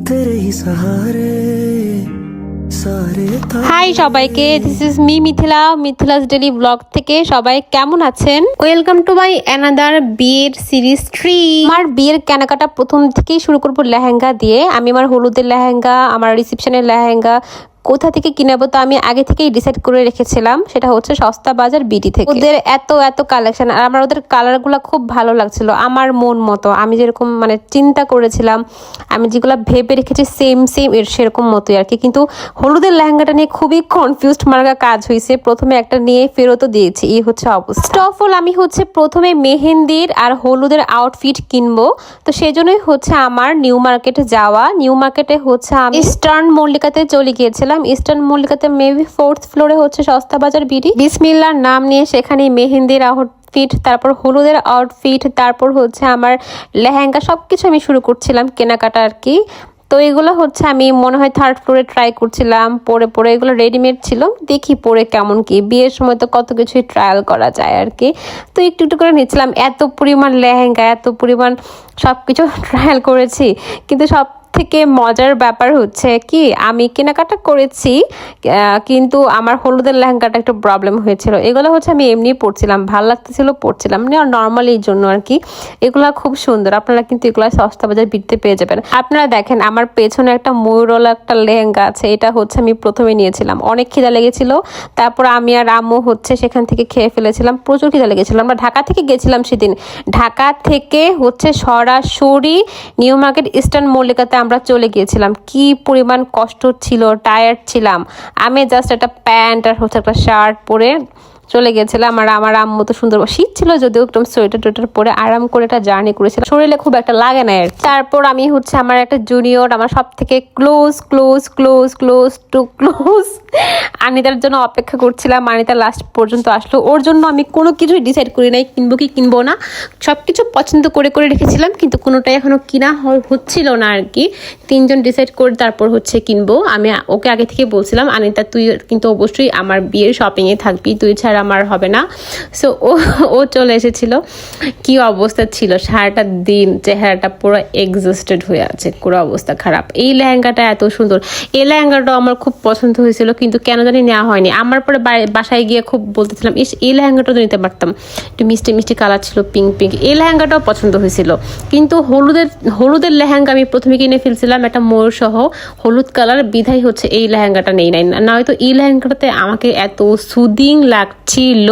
तेरे ही सहारे सारे হাই সবাইকে, this is me Mithila's daily blog থেকে সবাই কেমন আছেন? ওয়েলকাম টু মাই অ্যানাদার বিয়ের সিরিজ 3। আমার বিয়ের কেনাকাটা প্রথম থেকেই শুরু করব লেহেঙ্গা দিয়ে। আমি আমার হলুদের লেহেঙ্গা, আমার রিসেপশনের লেহেঙ্গা কোথা থেকে কিনাবো তো আমি আগে থেকেই ডিসাইড করে রেখেছিলাম। সেটা হচ্ছে সস্তা বাজার বিডি থেকে। ওদের এত কালেকশন, আর আমার ওদের কালারগুলো খুব ভালো লাগছিল, আমার মন মতো। আমি যেরকম মানে চিন্তা করেছিলাম, আমি যেগুলো ভেবে রেখেছি সেম এর সেরকম মতোই আর কি। কিন্তু হলুদের লেহেঙ্গাটা নিয়ে খুবই কনফিউজড মার্কা কাজ হয়েছে। প্রথমে একটা নিয়ে ফেরতও দিয়েছি, এই হচ্ছে অবস্থা। ফার্স্ট অফ অল আমি হচ্ছে প্রথমে মেহেন্দির আর হলুদের আউটফিট কিনবো, তো সেই জন্যই হচ্ছে আমার নিউ মার্কেটে যাওয়া। নিউ মার্কেটে হচ্ছে আমি ইস্টার্ন মল্লিকাতে চলে গিয়েছিলাম। ইস্টার্ন মল্লিকাতে মেবি 4th ফ্লোরে হচ্ছে সস্তা বাজার বিডি। বিসমিল্লার নাম নিয়ে সেখানে মেহেন্দির আউটফিট, তারপর হলুদের আউটফিট, তারপর হচ্ছে আমার লেহেঙ্গা, সবকিছু আমি শুরু করছিলাম কেনাকাটা আর কি। তো এগুলো হচ্ছে আমি মনে হয় 3rd ফ্লোরে ট্রাই করছিলাম, পরে এগুলো রেডিমেড ছিল, দেখি পরে কেমন কি। বিয়ের সময় তো কত কিছুই ট্রায়াল করা যায় আর কি। তো একটু করে নিচ্ছিলাম। এত পরিমাণ লেহেঙ্গা, এত পরিমাণ সব কিছু ট্রায়াল করেছি, কিন্তু সব থেকে মজার ব্যাপার হচ্ছে কি, আমি কেনাকাটা করেছি কিন্তু আমার হলুদের লেহেঙ্গাটা একটু প্রবলেম হয়েছিল। এগুলো হচ্ছে আমি এমনি পরছিলাম, ভালো লাগতেছিল পরছিলাম, নর্মালি এই জন্য আর কি। এগুলা খুব সুন্দর, আপনারা কিন্তু এগুলা সস্তা বাজার বিকতে পেয়ে যাবেন। আপনারা দেখেন আমার পেছনে একটা ময়ূরওয়ালা একটা লেহেঙ্গা আছে, এটা হচ্ছে আমি প্রথমে নিয়েছিলাম, অনেক খিদা লেগেছিল। তারপর আমি আর আম্মু হচ্ছে সেখান থেকে খেয়ে ফেলেছিলাম, প্রচুর খিদা লেগেছিল। আমরা ঢাকা থেকে গেছিলাম সেদিন, ঢাকা থেকে হচ্ছে সরাসরি নিউ মার্কেট ইস্টার্ন মল্লিকাতে আমরা চলে গিয়েছিলাম। কি পরিমাণ কষ্ট ছিল, টায়ার্ড ছিলাম। আমি জাস্ট একটা প্যান্ট আর হচ্ছে একটা শার্ট পরে চলে গেছিলাম। আর আমার আম্মু তো সুন্দর, শীত ছিল যদিও, একদম সোয়েটার টোয়েটার পরে আরাম করে একটা জার্নি করেছিলাম, শরীরে খুব একটা লাগে না আর। তারপর আমি হচ্ছে আমার একটা জুনিয়র, আমার সব থেকে ক্লোজ টু ক্লোজ আনিতার জন্য অপেক্ষা করছিলাম। আনিতা লাস্ট পর্যন্ত আসলো। ওর জন্য আমি কোনো কিছুই ডিসাইড করি নাই, কিনবো কি কিনবো না। সব কিছু পছন্দ করে রেখেছিলাম, কিন্তু কোনোটাই এখনো কিনা হচ্ছিল না আর কি। 3 জন ডিসাইড করে তারপর হচ্ছে কিনবো। আমি ওকে আগে থেকে বলছিলাম, আনিতা তুই কিন্তু অবশ্যই আমার বিয়ের শপিংয়ে থাকবি, তুই ছাড়া আমার হবে না। সো ও চলে এসেছিল। কি অবস্থা ছিল, সারাটা দিন চেহারাটা পুরো এক্সস্টেড হয়ে আছে, পুরো অবস্থা খারাপ। এই লেহেঙ্গাটা এত সুন্দর, এই লেহেঙ্গাটাও আমার খুব পছন্দ হয়েছিল, কিন্তু কেন জানি নেওয়া হয়নি। আমার পরে বাসায় গিয়ে খুব বলতেছিলাম, এই লেহেঙ্গাটাও তো নিতে পারতাম, একটু মিষ্টি কালার ছিল, পিঙ্ক। এই লেহেঙ্গাটাও পছন্দ হয়েছিল, কিন্তু হলুদের লেহেঙ্গা আমি প্রথমে কিনে ফেলছিলাম, একটা ময়ূর সহ হলুদ কালার, বিধাই হচ্ছে এই লেহেঙ্গাটা নেই নাই না, হয়তো এই লেহেঙ্গাটাতে আমাকে এত সুদিং লাগছিল।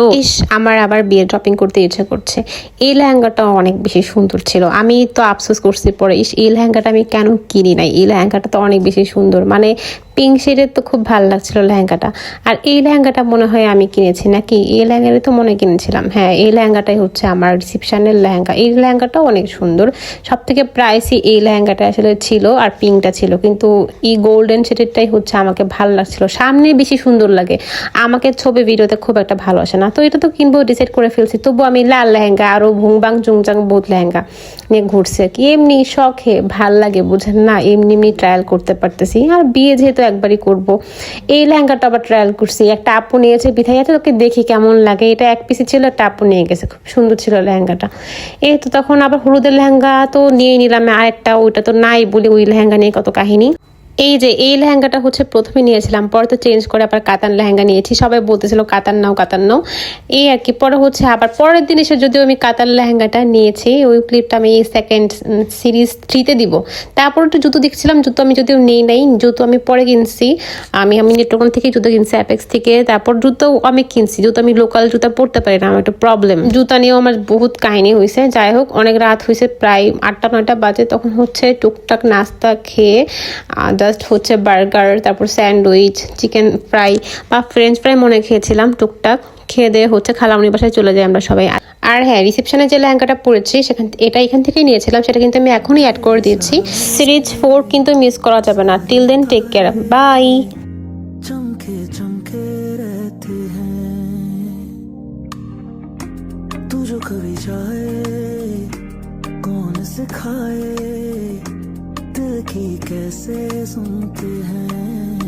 আমার আবার বিয়ে শপিং করতে ইচ্ছে করছে। এই লেহেঙ্গাটাও অনেক বেশি সুন্দর ছিল। আমি তো আফসোস করছি পরে, এই লেহেঙ্গাটা আমি কেন কিনি নাই। এই লেহেঙ্গাটা তো অনেক বেশি সুন্দর, মানে পিঙ্ক শেডের, তো খুব ভালো লাগছিল লেহেঙ্গাটা। আর এই লেহেঙ্গাটা মনে হয় আমি কিনেছি নাকি, এই লেহেঙ্গাটাই তো মনে কিনেছিলাম। হ্যাঁ, এই লেহেঙ্গাটাই হচ্ছে আমার রিসেপশনের লেহেঙ্গা। এই লেহেঙ্গাটাও অনেক সুন্দর। সব থেকে প্রাইসই এই লেহেঙ্গাটা আসলে ছিল, আর পিঙ্কটা ছিল, কিন্তু এই গোল্ডেন শেডেরটাই হচ্ছে আমাকে ভালো লাগছিল। সামনে বেশি সুন্দর লাগে, আমাকে ছবি ভিডিওতে খুব একটা ভালো আসে না। তো এটা তো কিনবো ডিসাইড করে ফেলছি, তবু আমি লাল লেহেঙ্গা আরো ভুংবাং জুংজাং বহুত লেহেঙ্গা নিয়ে ঘুরছে কি, এমনি শখে ভাল লাগে, বুঝেন না, এমনি ট্রায়াল করতে পারতেছি। আর বিয়ে যেহেতু একবারই করব, এই লেহেঙ্গাটা আবার ট্রায়াল করছি। একটা আপু নিয়েছে, বিধাই আছে, তোকে দেখি কেমন লাগে। এটা এক পিসি ছিল, একটা আপু নিয়ে গেছে, খুব সুন্দর ছিল লেহেঙ্গাটা। এই তো তখন আবার হলুদের লেহেঙ্গা তো নিয়ে নিলাম আরেকটা, ওইটা তো নাই বলে ওই লেহেঙ্গা নিয়ে কত কাহিনী। এই লেহেঙ্গাটা হচ্ছে প্রথমে নিয়েছিলাম, পরে তো চেঞ্জ করে আবার কাতান লেহেঙ্গা নিয়েছি। সবাই বলতেছিল কাতান নাও, এই আর কি। পরে হচ্ছে আবার পরের দিন এসে যদিও আমি কাতান লেহেঙ্গাটা নিয়েছি, ওই ক্লিপটা আমি সেকেন্ড সিরিজ 3-তে দিব। তারপর একটু জুতো দেখছিলাম, জুতো আমি যদিও নেই নাই, জুতো আমি পরে কিনছি। আমি নেট্রোকন থেকে জুতো কিনছি, অ্যাপেক্স থেকে। তারপর জুতো আমি কিনছি, জুতো আমি লোকাল জুতো পরতে পারি না, আমার একটা প্রবলেম। জুতা নিয়েও আমার বহুত কাহিনী হয়েছে। যাই হোক, অনেক রাত হয়েছে, প্রায় 8টা-9টা বাজে। তখন হচ্ছে টুকটাক নাস্তা খেয়ে জাস্ট হচ্ছে বার্গার, তারপর স্যান্ডউইচ, চিকেন ফ্রাই বা ফ্রেঞ্চ ফ্রাই মনে খেয়েছিলাম। টুকটাক খেয়ে দিয়ে হচ্ছে খালামণির বাসায় চলে যাই আমরা সবাই। আর হ্যাঁ, রিসেপশনে যে লেহেঙ্গাটা পরেছি এখান থেকেই নিয়েছিলাম, সেটা কিন্তু আমি এখনই অ্যাড করে দিয়েছি। সিরিজ 4 কিন্তু মিস করা যাবে না। Till then, take care, bye. चमके रहते हैं तू जो कभी जाए, कौन सिखाए दिल की कैसे सुनते हैं।